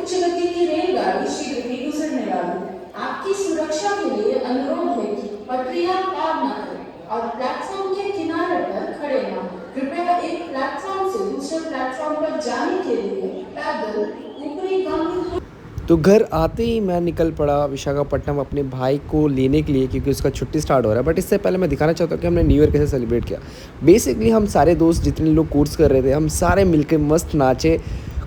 उच्च गति की रेलगाड़ी शीघ्र ही गुजरने वाली है। आपकी सुरक्षा के लिए अनुरोध है कि पटरियां पार न करें और प्लेटफॉर्म के किनारे पर खड़े न हों। कृपया एक प्लेटफॉर्म से दूसरे प्लेटफॉर्म पर जाने के लिए पैदल ऊपरी गामी। तो घर आते ही मैं निकल पड़ा विशाखापट्टनम अपने भाई को लेने के लिए, क्योंकि उसका छुट्टी स्टार्ट हो रहा है। बट इससे पहले मैं दिखाना चाहता हूँ कि हमने न्यू ईयर कैसे सेलिब्रेट किया। बेसिकली हम सारे दोस्त जितने लोग कोर्स कर रहे थे, हम सारे मिलके मस्त नाचे,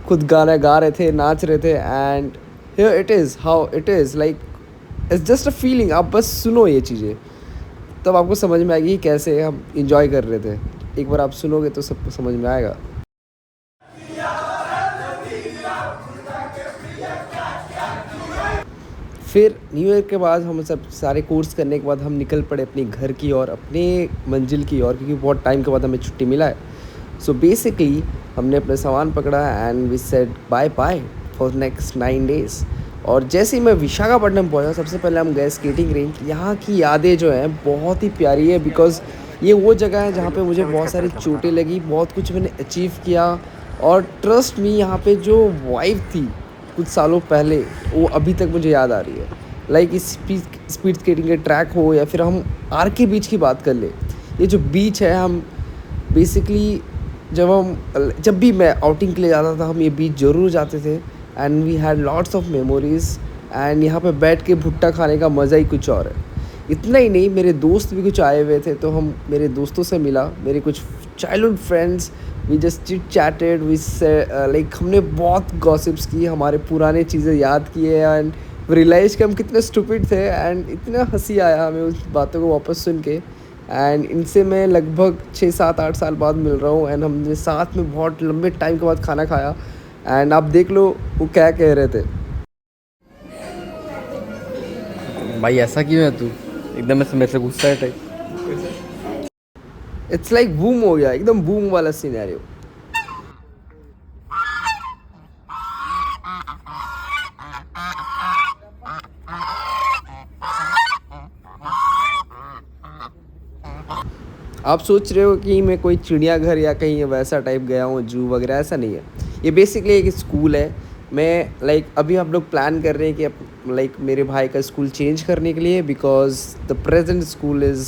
खुद गाना गा रहे थे, नाच रहे थे। And here it is how it is like, it's just a feeling. आप बस सुनो ये चीज़ें, तब आपको समझ में आएगी कैसे हम इंजॉय कर रहे थे। एक बार आप सुनोगे तो सबको समझ में आएगा। फिर न्यू ईयर के बाद हम सब सारे कोर्स करने के बाद हम निकल पड़े अपने घर की ओर, अपने मंजिल की ओर, क्योंकि बहुत टाइम के बाद हमें छुट्टी मिला है। सो बेसिकली हमने अपना सामान पकड़ा and we said bye bye for next 9 days. और जैसे ही मैं विशाखापट्टनम पहुंचा, सबसे पहले हम गए स्केटिंग रेंज। यहाँ की यादें जो हैं बहुत ही प्यारी है, बिकॉज़ ये वो जगह है जहाँ पे मुझे बहुत सारी चोटें लगी, बहुत कुछ मैंने अचीव किया। और ट्रस्ट मी, यहाँ पे जो वाइब थी कुछ सालों पहले, वो अभी तक मुझे याद आ रही है। लाइक इस स्पीड स्केटिंग के ट्रैक हो या फिर हम आर के बीच की बात कर ले, ये जो बीच है, हम बेसिकली जब भी मैं आउटिंग के लिए जाता था, हम ये बीच ज़रूर जाते थे। And we had lots of memories. And यहाँ पे बैठ के भुट्टा खाने का मज़ा ही कुछ और है। इतना ही नहीं, मेरे दोस्त भी कुछ आए हुए थे, तो हम मेरे दोस्तों से मिला, मेरे कुछ childhood friends. We just chit chatted, we like हमने बहुत गॉसिप्स की, हमारे पुराने चीज़ें याद किए। एंड रियलाइज़ कि हम कितने स्टूपिड थे। एंड इतना हंसी आया हमें उस बातों को वापस सुन के। एंड इनसे मैं लगभग 6-7-8 साल बाद मिल रहा हूँ। एंड हमने साथ में बहुत लंबे टाइम के बाद खाना खाया। एंड आप देख लो वो क्या कह रहे थे। भाई ऐसा क्यों है तू, एकदम ऐसे मेरे से गुस्सा है टाइप। इट्स लाइक बूम हो गया, एकदम बूम वाला सिनेरियो। आप सोच रहे हो कि मैं कोई चिड़ियाघर या कहीं वैसा टाइप गया हूँ, जू वगैरह, ऐसा नहीं है। ये बेसिकली एक स्कूल है। मैं अभी हम लोग प्लान कर रहे हैं कि मेरे भाई का स्कूल चेंज करने के लिए, because the present school is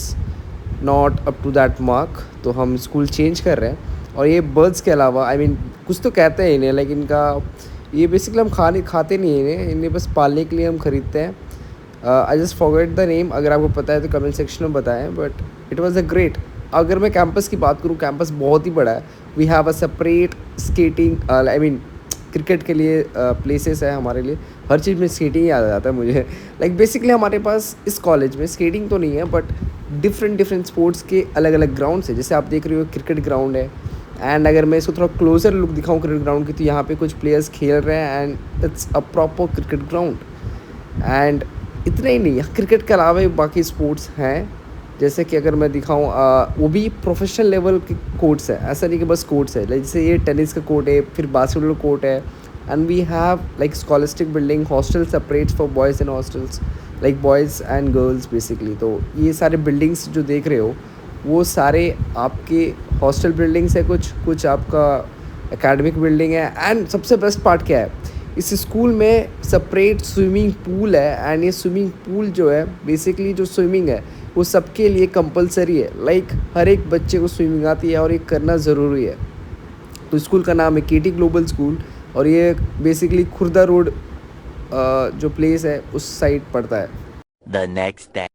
not up to that mark. तो हम स्कूल चेंज कर रहे हैं। और ये बर्ड्स के अलावा कुछ तो कहते हैं इन्हें, लाइक इनका ये बेसिकली हम खाते नहीं हैं इन्हें बस पालने के लिए हम ख़रीदते हैं। I just forget the name, अगर आपको पता है तो कमेंट सेक्शन में बताएं। But it was a great. अगर मैं कैंपस की बात करूँ, कैंपस बहुत ही बड़ा है। We have a separate skating cricket के लिए प्लेसेस है हमारे लिए। हर चीज़ में स्केटिंग याद आ जाता है मुझे। बेसिकली हमारे पास इस कॉलेज में स्केटिंग तो नहीं है, बट डिफरेंट स्पोर्ट्स के अलग अलग ग्राउंड्स है। जैसे आप देख रहे हो क्रिकेट ग्राउंड है। एंड अगर मैं इसको थोड़ा क्लोजर लुक दिखाऊँ क्रिकेट ग्राउंड की, तो यहाँ पे कुछ प्लेयर्स खेल रहे हैं and it's a proper cricket ground. And इतना ही नहीं, क्रिकेट के अलावा बाकी स्पोर्ट्स हैं। जैसे कि अगर मैं दिखाऊँ, वो भी प्रोफेशनल लेवल के कोर्ट्स है, ऐसा नहीं कि बस कोर्ट्स है। जैसे ये टेनिस का कोर्ट है, फिर बास्केटबॉल कोर्ट है। And we have scholastic building, hostel separate for boys and hostels, boys and girls basically. तो ये सारे बिल्डिंग्स जो देख रहे हो, वो सारे आपके हॉस्टल बिल्डिंग्स है। कुछ आपका एकेडमिक बिल्डिंग है। एंड सबसे बेस्ट पार्ट क्या है, इस स्कूल में सेपरेट स्विमिंग पूल है। एंड ये स्विमिंग पूल जो है, बेसिकली जो स्विमिंग है वो सबके लिए कंपलसरी है। हर एक बच्चे को स्विमिंग आती है और ये करना ज़रूरी है। तो स्कूल का नाम है केटी ग्लोबल स्कूल, और ये बेसिकली खुर्दा रोड जो प्लेस है उस साइड पड़ता है। The next day.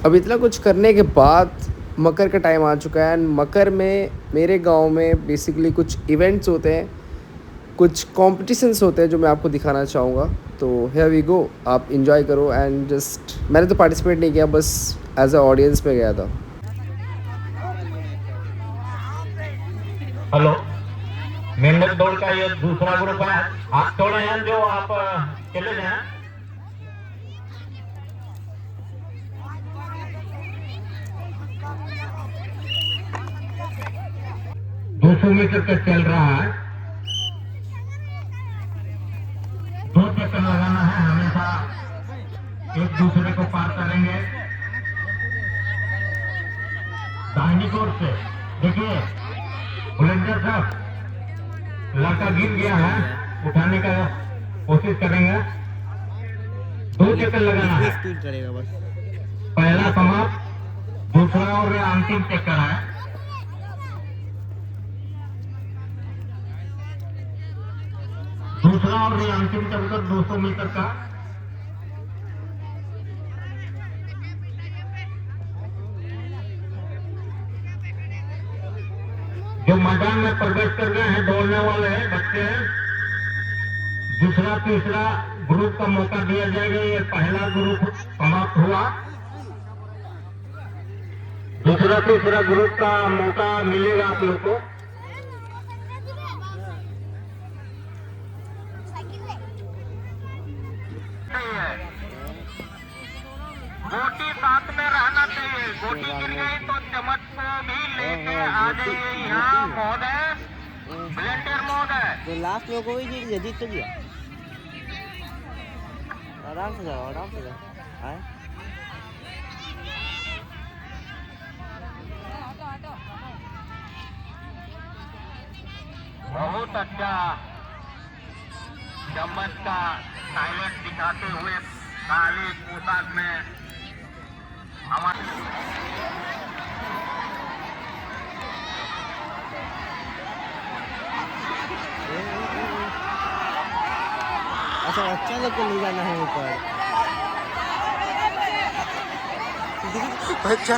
अब इतना कुछ करने के बाद मकर का टाइम आ चुका है। एंड मकर में मेरे गांव में बेसिकली कुछ इवेंट्स होते हैं, कुछ कॉम्पिटिशन्स होते हैं जो मैं आपको दिखाना चाहूँगा। तो हियर वी गो, आप इंजॉय करो। एंड जस्ट मैंने तो पार्टिसिपेट नहीं किया, बस एज अ ऑडियंस में गया था। हेलो, मेंढक दौड़ का ये दूसरा ग्रुप है। आप थोड़े हैं जो आप चले जाएं। 200 मीटर तक चल रहा है। 2 चक्कर लगाना है, हमेशा एक दूसरे को पार करेंगे। दाहिनी ओर से देखिए, बुलेंडर साहब लड़का गिर गया है, उठाने का कोशिश करेंगे। 2 चक्कर लगाना है। स्पीड करेगा बस। पहला समाप्त, दूसरा और ये अंतिम चक्कर है। दूसरा और ये अंतिम चक्कर 200 मीटर का। जो मैदान में प्रवेश कर गए हैं दौड़ने वाले हैं बच्चे, दूसरा तीसरा ग्रुप का मौका दिया जाएगा। ये पहला ग्रुप समाप्त हुआ, दूसरा तीसरा ग्रुप का मौका मिलेगा आप लोग को। गोटी साथ में रहना चाहिए। गोटी गिर गई तो चम्मच को भी लेके आ जाइए यहाँ महोदय, ब्लेंडर महोदय। तो लास्ट में कोई जीत जीत तो गया। आराम से जाओ, आराम से जाओ। आए बहुत अच्छा चम्मच का साइलेंट दिखाते हुए काली पोशाक में हमारे अच्छा बच्चा लोग को ले जाना है ऊपर। बच्चा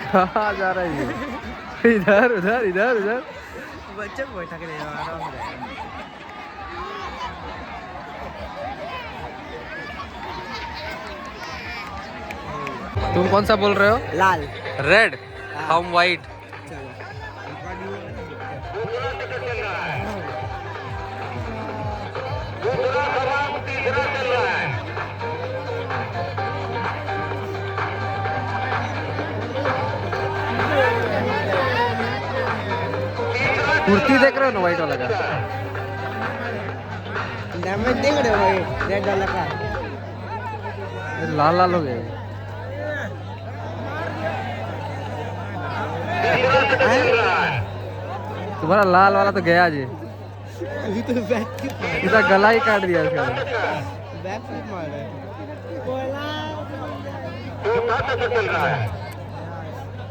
कहाँ जा रहा है ये? इधर उधर इधर उधर। बच्चे को बैठा के ले जाओ, आराम से जाओ। तुम कौन सा बोल रहे हो? लाल। रेड, हम वाइट। कुर्ती देख रहे हो ना वाइट वाला का? डैमेज देख रहे हो भाई रेड वाला का? लाल लाल हो गए। तुम्हारा लाल वाला तो गया जी। अभी तो बैक किक मार सीधा गला ही काट दिया इसका। बैक किक मार रहा है।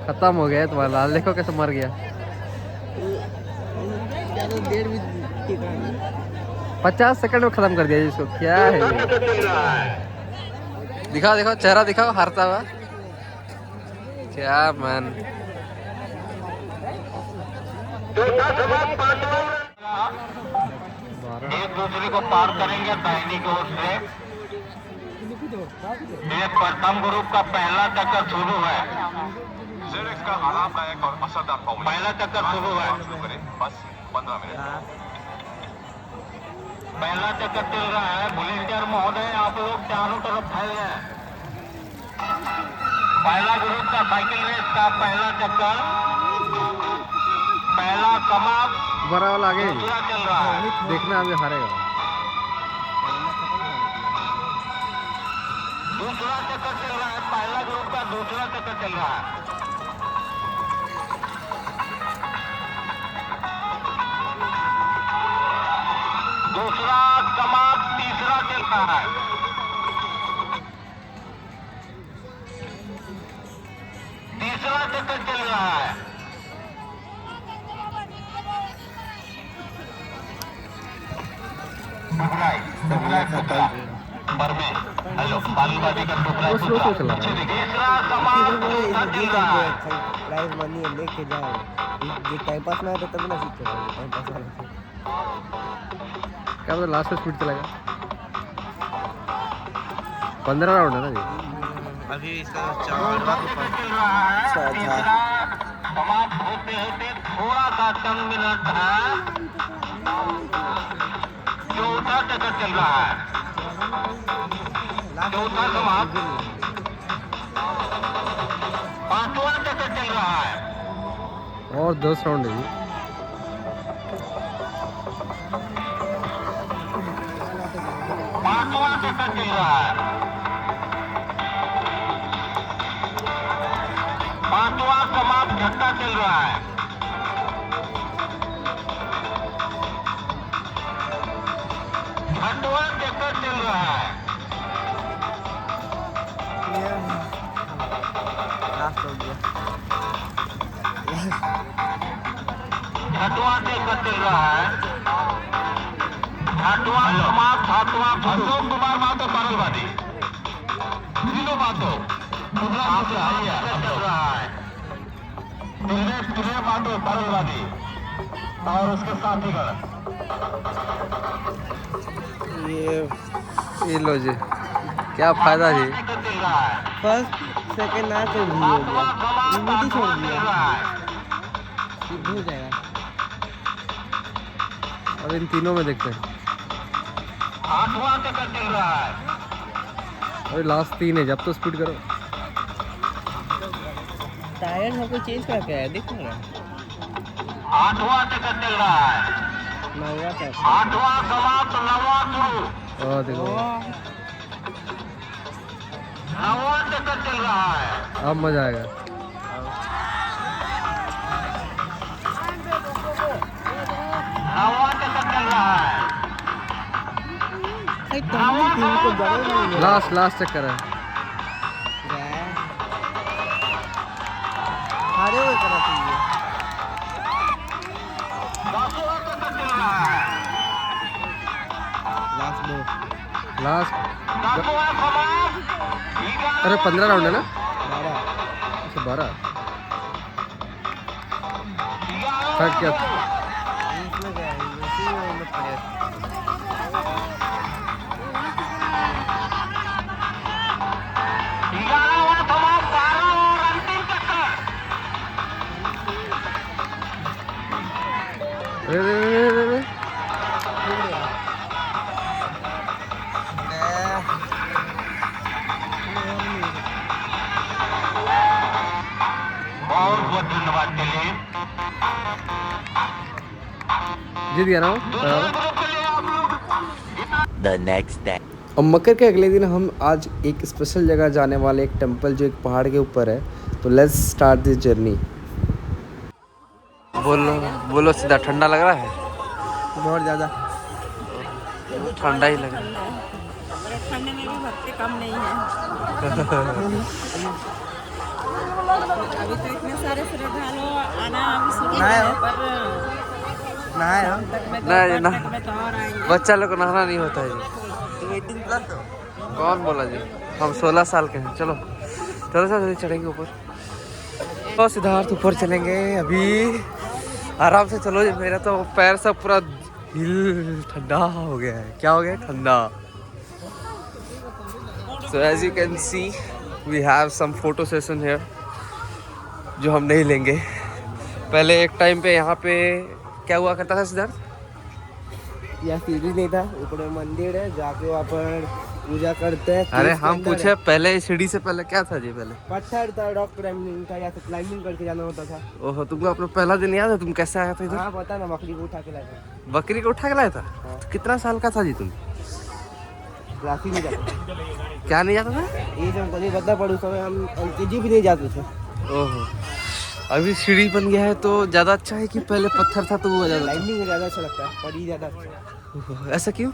खत्म हो गया तुम्हारा लाल, देखो कैसे मर गया। क्या तो देर भी टिका नहीं। 50 सेकंड में खत्म कर दिया जी इसको। क्या है ये? दिखाओ दिखाओ चेहरा दिखाओ हारता हुआ। क्या मैन। एक दूसरे को पार करेंगे दाहिनी की ओर से। ये प्रथम ग्रुप का पहला चक्कर शुरू है। का आरामदायक और असरदार फाउंडेशन पहला चक्कर शुरू है। शुरू करें बस 15 मिनट। पहला चक्कर चल रहा है। वॉलेंटियर महोदय आप लोग चारों तरफ फैले। पहला ग्रुप का साइकिल रेस का पहला चक्कर, पहला समाप्त, बड़ा वाला आगे दूसरा चल रहा है। देखना अभी हारेगा। दूसरा चक्कर चल रहा है। पहला ग्रुप का दूसरा चक्कर चल रहा है। दूसरा समाप्त, तीसरा चल रहा है। तीसरा चक्कर चल रहा है। दुबलाई पुतला बर्मे हेलो बालूबाजी का टुकड़ा वो स्लो चला रहा है। तीसरा समाप्त चल रहा है प्राइज मनी लेके जाओ ये टाइम पास में आता तब ना सीखो टाइम पास वाला क्या मतलब लास्ट में स्पीड चलेगा 15 राउंड है ना जी। अभी इसका 4वां चल रहा है तीसरा समाप्त होते होते थोड़ा सा 10 मिनट है चौथा चक्कर चल रहा है चौथा समाप्त 5वां चक्कर चल रहा है और 10 राउंड है जी। 5वां चक्कर चल रहा है 5वां समाप्त झटका चल रहा है 6वां चक्कर चल रहा है लास्ट हो गया 6वां चक्कर चल रहा है 8वां समाप्त 7वां अशोक कुमार मातो पारलवादी तीनों मातो चल रहा है दिनेश मातो पारलवादी और उसके साथीगण ये लो जी, क्या फायदा जी। चल रहा है फर्स्ट सेकंड ना तो भी हो गया लिमिट छोड़ चल दिया रहा है ये हो जाएगा अब इन तीनों में देखते हैं। 8वां चक्कर चल रहा है अरे लास्ट 3 है, जब तो स्पीड करो। टायर हमको चेंज करके है देखो ना 8वां चक्कर चल रहा है 9वां चक्कर 8वां समाप्त 9वां शुरू और देखो 9वां चक्कर चल रहा है अब मजा आएगा। 9वां चक्कर चल रहा है भाई तुमने टीम को बड़े नहीं लास्ट चक्कर है। हारे हुए करा चाहिए 10वां चक्कर चल रहा है लास्ट दो लास्ट 10वां समाप्त अरे 15 राउंड है ना। 12 अच्छा 12 थर्ड क्या इसमें क्या है इसी में प्लेयर 11वां समाप्त 12 और अंतिम चक्कर अरे बहुत बहुत धन्यवाद चलिए जीत गया ना वो। और मकर के अगले दिन हम आज एक स्पेशल जगह जाने वाले, एक टेंपल जो एक पहाड़ के ऊपर है। तो लेट्स स्टार्ट दिस जर्नी। बोलो सीधा, ठंडा लग रहा है। बहुत ज़्यादा ठंडा ही लग रहा है। ठंडे में भी भक्ति कम नहीं है अभी तो इतने सारे श्रद्धालु आना अभी शुरू ना है हो। पर नहाए हम नहीं ना, में तो और आएंगे बच्चा लोग को नहाना नहीं होता है जी। 18 प्लस हो कौन बोला जी, हम 16 साल के हैं। चलो चलो जल्दी चढ़ेंगे ऊपर। तो सिद्धार्थ ऊपर चलेंगे अभी, आराम से चलो जी। मेरा तो पैर सब पूरा हिल ठंडा हो गया है। क्या हो गया? ठंडा। So as you can see we have some photo session here जो हम नहीं लेंगे। पहले एक टाइम पे यहाँ पे क्या हुआ करता था सिद्धार्थ? यहाँ सीढ़ी नहीं था, ऊपर में मंदिर है, जाके वहाँ पर पूजा करते हैं। अरे केव्स के हम अंदर पूछे है। पहले सीढ़ी से पहले क्या था जी? पहले पत्थर था, रॉक क्लाइंबिंग था, यहाँ से क्लाइंबिंग करके जाना होता था। ओहो, तुमको अपना पहला दिन याद है? तुम कैसे आया था इधर? हाँ पता ना, बकरी को उठा के लाया था। बकरी को उठा के लाया था? हाँ। तो कितना साल का था जी तुम? क्लास ही नहीं जाता क्या नहीं जाता था? ये जो हमको नहीं पता, पर उस समय हम LKG भी नहीं जाते थे। ओहो, अभी सीढ़ी बन गया है तो ज़्यादा अच्छा है कि पहले पत्थर था तो वो ज़्यादा अच्छा? क्लाइंबिंग में ज़्यादा अच्छा लगता है, पर ये ज़्यादा अच्छा है। ओहो, ऐसा क्यों?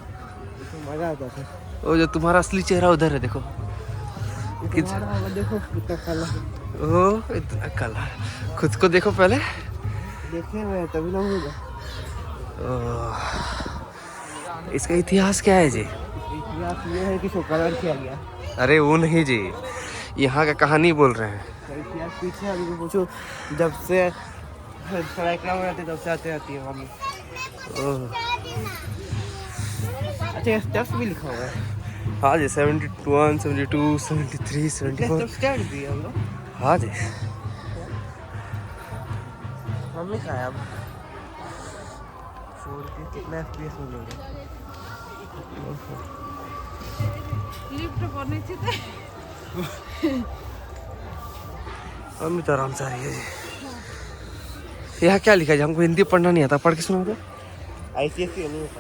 इसमें मज़ा आता था। वो जो तुम्हारा असली चेहरा उधर है, देखो। तुम्हारा देखो कितना काला है। ओह, इतना काला। खुद को देखो पहले। देखे मैं तभी ना होगा। ओह, इसका इतिहास क्या है जी? इतिहास ये है कि इसको कलर किया गया। अरे वो नहीं जी, यहाँ का कहानी बोल रहे हैं। तो इतिहास पीछे अभी को पूछो, जब से सरायकला में रहते तब से आते रहती है मम्मी। ओह, अच्छा स्टेप्स भी लिखा हुआ है। हाँ जी 71, 72, 73, 74। स्टेप भी है हम लोग। हाँ जी। मम्मी का है अब 4 के कितना FPS मिलेंगे। लिफ्ट पर नीचे थे। मम्मी तो आराम से आ रही है जी। यहाँ क्या लिखा है? हमको हिंदी पढ़ना नहीं आता, पढ़ के सुनाओ तो। ICSE नहीं होता।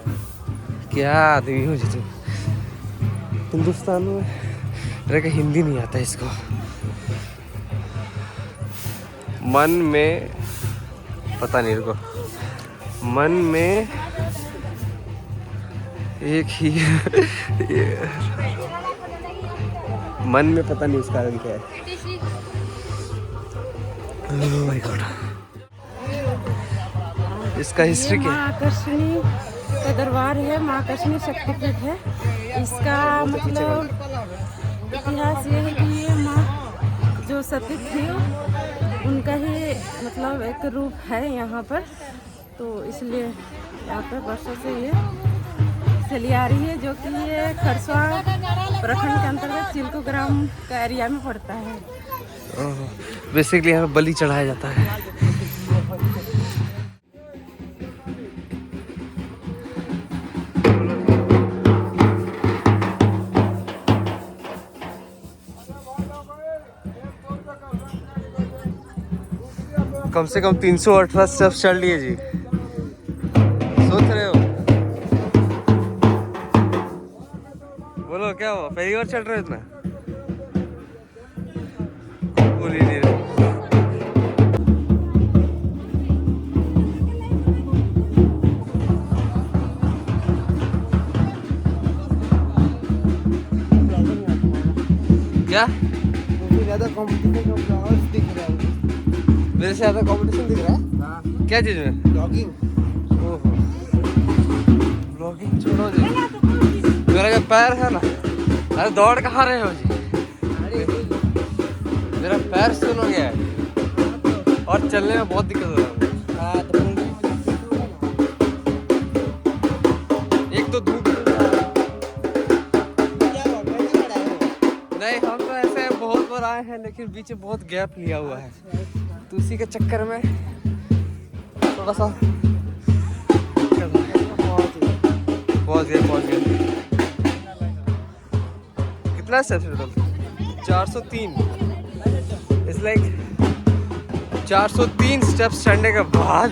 क्या आदमी हो जी तुम, हिंदुस्तान में रह के हिंदी नहीं आता इसको। मन में पता नहीं, रुको, मन में एक ही मन में पता नहीं उसका कारण क्या है। ओह माय गॉड, इसका हिस्ट्री क्या है? माँ आकर्षणी का दरबार है, माँ आकर्षणी शक्तिपीठ है। इसका मतलब इतिहास ये है कि ये माँ जो सती थी उनका ही मतलब एक रूप है यहाँ पर, तो इसलिए यहाँ पर वर्षों से ये चली आ रही है, जो कि ये खरसवा प्रखंड के अंतर्गत चिल्कू ग्राम का एरिया में पड़ता है। बेसिकली यहाँ पे बलि चढ़ाया जाता है। कम से कम 318 स्टेप्स चढ़ लिए जी। सोच रहे हो? बोलो क्या हुआ, पहली बार चढ़ रहे हो इतना? बोल ही नहीं रहे। क्या? मुझे ज़्यादा कॉम्पिटिशन का फ्लावर्स दिख रहा है। मेरे से ज्यादा कंपटीशन दिख रहा है? हाँ। क्या चीज में? ब्लॉगिंग। ओहो, ब्लॉगिंग छोड़ो जी, मेरा जो पैर है ना, अरे दौड़ कहाँ रहे हो जी? मेरा पैर सुन हो गया है और चलने में बहुत दिक्कत हो रहा है। हाँ तो एक तो धूप, नहीं हम तो ऐसे बहुत बार आए हैं लेकिन बीच में बहुत गैप लिया हुआ है, तो उसी के चक्कर में थोड़ा सा पहुंच गए। कितना steps total? 403। It's like 403 steps चढ़ने के बाद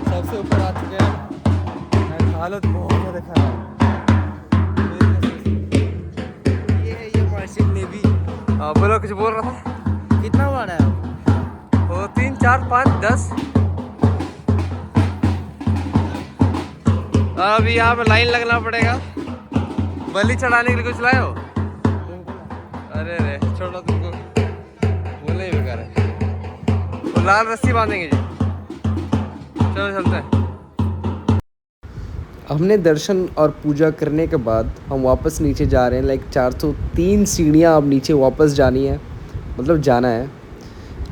सबसे ऊपर आ चुके हैं। हालत बहुत ज़्यादा खराब। ये मार्शिप नेवी। बोलो, कुछ बोल रहा था? कितना बड़ा है? वो 3, 4, 5, 10। अभी यहाँ पे लाइन लगना पड़ेगा। बलि चढ़ाने के लिए कुछ लाए हो? अरे रे छोड़ो, तुमको बोले ही बेकार है। वो लाल रस्सी बांधेंगे जी। चलो चलते हैं। हमने दर्शन और पूजा करने के बाद हम वापस नीचे जा रहे हैं। लाइक 403 सीढ़ियाँ अब नीचे वापस जानी है, मतलब जाना है।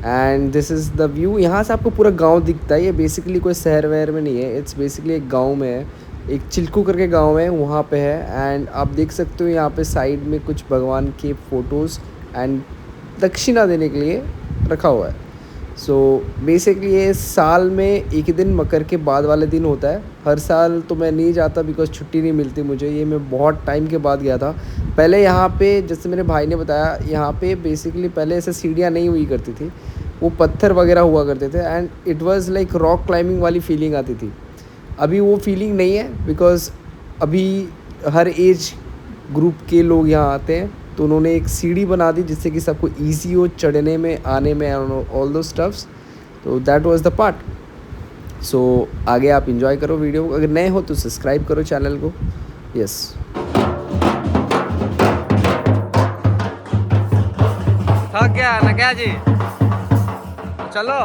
And this is the view. यहाँ से आपको पूरा गांव दिखता है। ये बेसिकली कोई शहर वहर में नहीं है, इट्स बेसिकली एक गांव में है। एक चिल्कू करके गांव है, वहाँ पे है। एंड आप देख सकते हो यहाँ पे साइड में कुछ भगवान के फ़ोटोज़ एंड दक्षिणा देने के लिए रखा हुआ है। सो बेसिकली ये साल में एक ही दिन मकर के बाद वाले दिन होता है। हर साल तो मैं नहीं जाता बिकॉज छुट्टी नहीं मिलती मुझे। ये मैं बहुत टाइम के बाद गया था। पहले यहाँ पे, जैसे मेरे भाई ने बताया, यहाँ पे बेसिकली पहले ऐसे सीढ़ियाँ नहीं हुई करती थी, वो पत्थर वगैरह हुआ करते थे। And it was like rock climbing वाली फीलिंग आती थी। अभी वो फीलिंग नहीं है बिकॉज अभी हर एज ग्रुप के लोग यहाँ आते हैं, तो उन्होंने एक सीढ़ी बना दी जिससे कि सबको ईजी हो चढ़ने में, आने में, ऑल दो स्टफ्स। तो दैट वाज द पार्ट। सो आगे आप इंजॉय करो वीडियो। अगर नए हो तो सब्सक्राइब करो चैनल को। यस, थक गया ना क्या जी? चलो।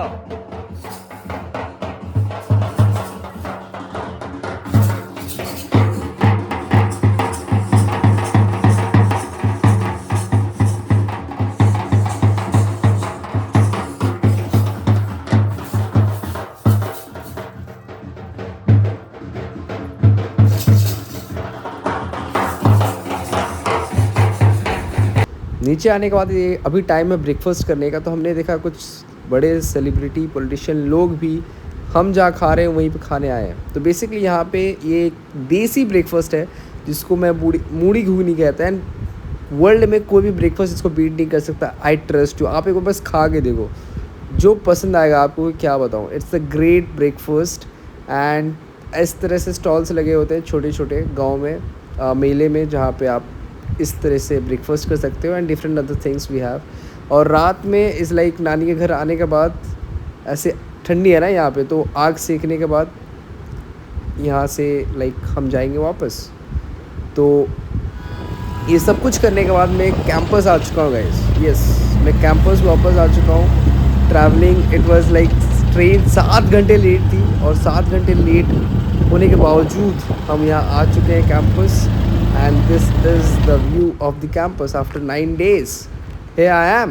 नीचे आने के बाद ये अभी टाइम है ब्रेकफास्ट करने का, तो हमने देखा कुछ बड़े सेलिब्रिटी पॉलिटिशियन लोग भी हम जहाँ खा रहे हैं वहीं पे खाने आए हैं। तो बेसिकली यहाँ पे ये एक देसी ब्रेकफास्ट है जिसको मैं मूड़ी घुगनी कहता है। एंड वर्ल्ड में कोई भी ब्रेकफास्ट इसको बीट नहीं कर सकता। I trust you. आप एक बार बस खा के देखो, जो पसंद आएगा आपको क्या बताऊँ। It's a great breakfast. And इस तरह से स्टॉल्स लगे होते हैं छोटे छोटे गाँव में, मेले में, जहाँ पे आप इस तरह से ब्रेकफास्ट कर सकते हो। And different other things we have. और रात में इज़ लाइक नानी के घर आने के बाद, ऐसे ठंडी है ना यहाँ पे, तो आग सेकने के बाद यहाँ से लाइक हम जाएंगे वापस। तो ये सब कुछ करने के बाद मैं कैंपस आ चुका हूँ गाइस। यस, मैं कैंपस वापस आ चुका हूँ। Travelling it was like train 7 घंटे लेट थी, और 7 घंटे लेट होने के बावजूद हम यहाँ आ चुके हैं campus. And this is the view of the campus after 9 days. Here I am.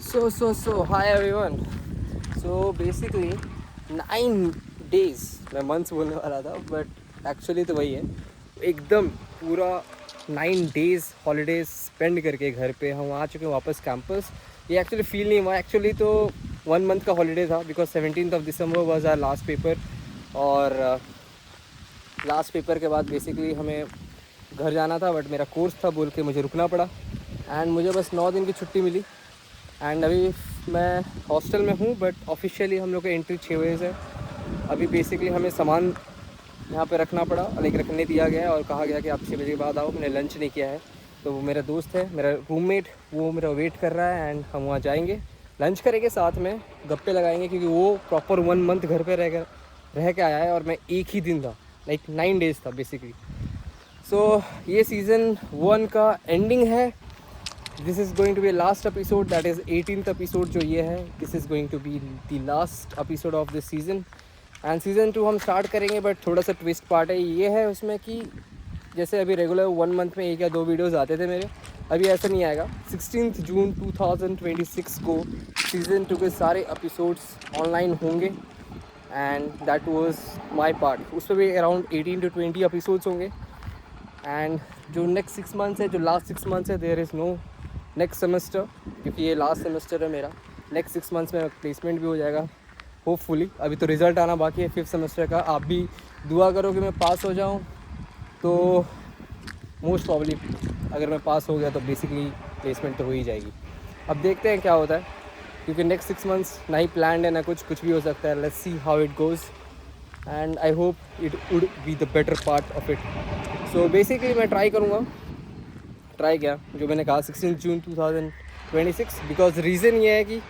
So, hi everyone. So basically 9 days, मैं मंथ्स बोलने वाला था बट एक्चुअली तो वही है। एकदम पूरा 9 days हॉलीडेज स्पेंड करके घर पे हम आ चुके हैं वापस कैंपस। ये एक्चुअली फील नहीं हुआ, एक्चुअली तो 1 month का हॉलीडे था, because 17th December was our last paper. और लास्ट पेपर के बाद बेसिकली हमें घर जाना था, बट मेरा कोर्स था बोल के मुझे रुकना पड़ा। एंड मुझे बस 9 दिन की छुट्टी मिली। एंड अभी मैं हॉस्टल में हूँ, बट ऑफिशियली हम लोग का एंट्री 6 बजे से। अभी बेसिकली हमें सामान यहाँ पे रखना पड़ा, लाइक रखने दिया गया है और कहा गया कि आप 6 बजे के बाद आओ। मैंने लंच नहीं किया है, तो वो मेरा दोस्त है, मेरा रूममेट, वो मेरा वेट कर रहा है। एंड हम वहाँ जाएंगे, लंच करेंगे, साथ में गप्पे लगाएंगे, क्योंकि वो प्रॉपर 1 month घर पर रह के आया है और मैं एक ही दिन था, लाइक 9 days था बेसिकली। सो ये सीज़न 1 का एंडिंग है। This is going to be last episode, that is 18th episode जो ये है। This is going to be the last episode of this season. And season 2 हम स्टार्ट करेंगे, but थोड़ा सा ट्विस्ट पार्ट है ये है उसमें कि जैसे अभी रेगुलर 1 month में 1 या 2 वीडियोज़ आते थे मेरे, अभी ऐसा नहीं आएगा। 16 जून 2026 को सीज़न 2 के सारे एपिसोड्स ऑनलाइन होंगे। And that was my part. उस पर भी अराउंड 18 to 20 एपिसोड्स होंगे। एंड जो नेक्स्ट 6 months है, जो लास्ट 6 months है, there is no next semester, क्योंकि ये लास्ट सेमेस्टर है मेरा। नेक्स्ट 6 months में प्लेसमेंट भी हो जाएगा होपफुली। अभी तो रिज़ल्ट आना बाकी है 5th सेमेस्टर का। आप भी दुआ करो कि मैं पास हो जाऊँ, तो मोस्ट प्रॉब्ली अगर मैं पास हो गया तो बेसिकली प्लेसमेंट तो हो ही जाएगी। अब देखते हैं क्या होता है, क्योंकि नेक्स्ट 6 months ना ही प्लान है ना कुछ भी हो सकता है। Let's see how it goes, and I hope it would be the better part of it. So basically मैं ट्राई करूँगा, ट्राई किया जो मैंने कहा 16 जून 2026, बिकॉज रीज़न ये है कि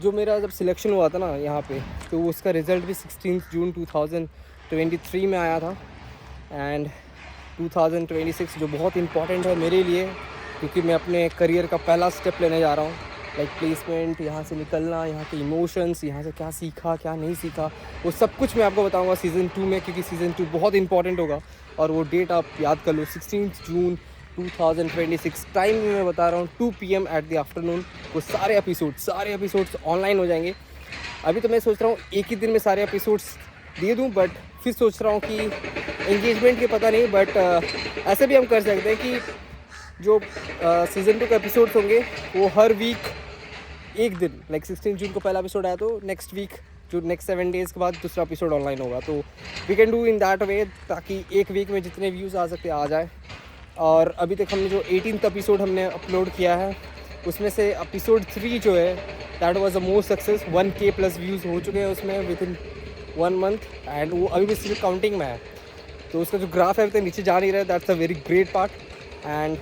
जो मेरा जब सिलेक्शन हुआ था ना यहाँ पे, तो उसका रिज़ल्ट भी 16 जून 2023 में आया था। एंड 2026 जो बहुत इंपॉर्टेंट है मेरे लिए, क्योंकि मैं अपने करियर का पहला स्टेप लेने जा रहा हूँ, लाइक प्लेसमेंट, यहाँ से निकलना, यहाँ के इमोशंस, यहाँ से क्या सीखा क्या नहीं सीखा, वो सब कुछ मैं आपको बताऊँगा सीज़न 2 में, क्योंकि सीज़न 2 बहुत इंपॉर्टेंट होगा। और वो डेट आप याद कर लो, 16 जून 2026। टाइम भी मैं बता रहा हूँ 2 PM एट द आफ्टरनून। वो सारे एपिसोड्स ऑनलाइन हो जाएंगे। अभी तो मैं सोच रहा हूँ एक ही दिन में सारे एपिसोड्स दे दूँ, बट फिर सोच रहा हूँ कि एंगेजमेंट के पता नहीं, बट ऐसे भी हम कर सकते हैं कि जो सीज़न 2 के एपिसोड्स होंगे वो हर वीक एक दिन, लाइक 16 जून को पहला एपिसोड आया तो नेक्स्ट वीक जो नेक्स्ट 7 days के बाद दूसरा एपिसोड ऑनलाइन होगा। तो we can do in that way, ताकि एक वीक में जितने व्यूज़ आ सकते आ जाए। और अभी तक हमने जो 18th एपिसोड हमने अपलोड किया है, उसमें से एपिसोड 3 जो है that was the most success. 1K plus views हो चुके हैं उसमें विद इन 1 month। एंड वो अभी भी सिर्फ काउंटिंग में है, तो उसका जो ग्राफ है अभी तक नीचे जा नहीं रहा है। That's a very great part. And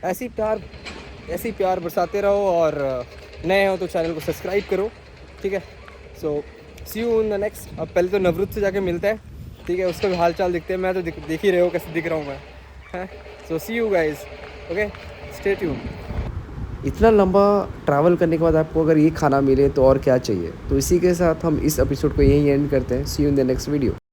ऐसे ही प्यार बरसाते रहो, और नए हो तो चैनल को सब्सक्राइब करो, ठीक है। सो see you in the next. अब पहले तो नवरुत से जाके मिलते हैं, ठीक है, उसका भी हाल चाल दिखते हैं। मैं तो देख ही रहे हो कैसे दिख रहा हूँ मैं, हैं। So see you guys, okay, stay tune. इतना लंबा ट्रैवल करने के बाद आपको अगर ये खाना मिले तो और क्या चाहिए। तो इसी के साथ हम इस एपिसोड को यहीं एंड करते हैं। See you in the next video.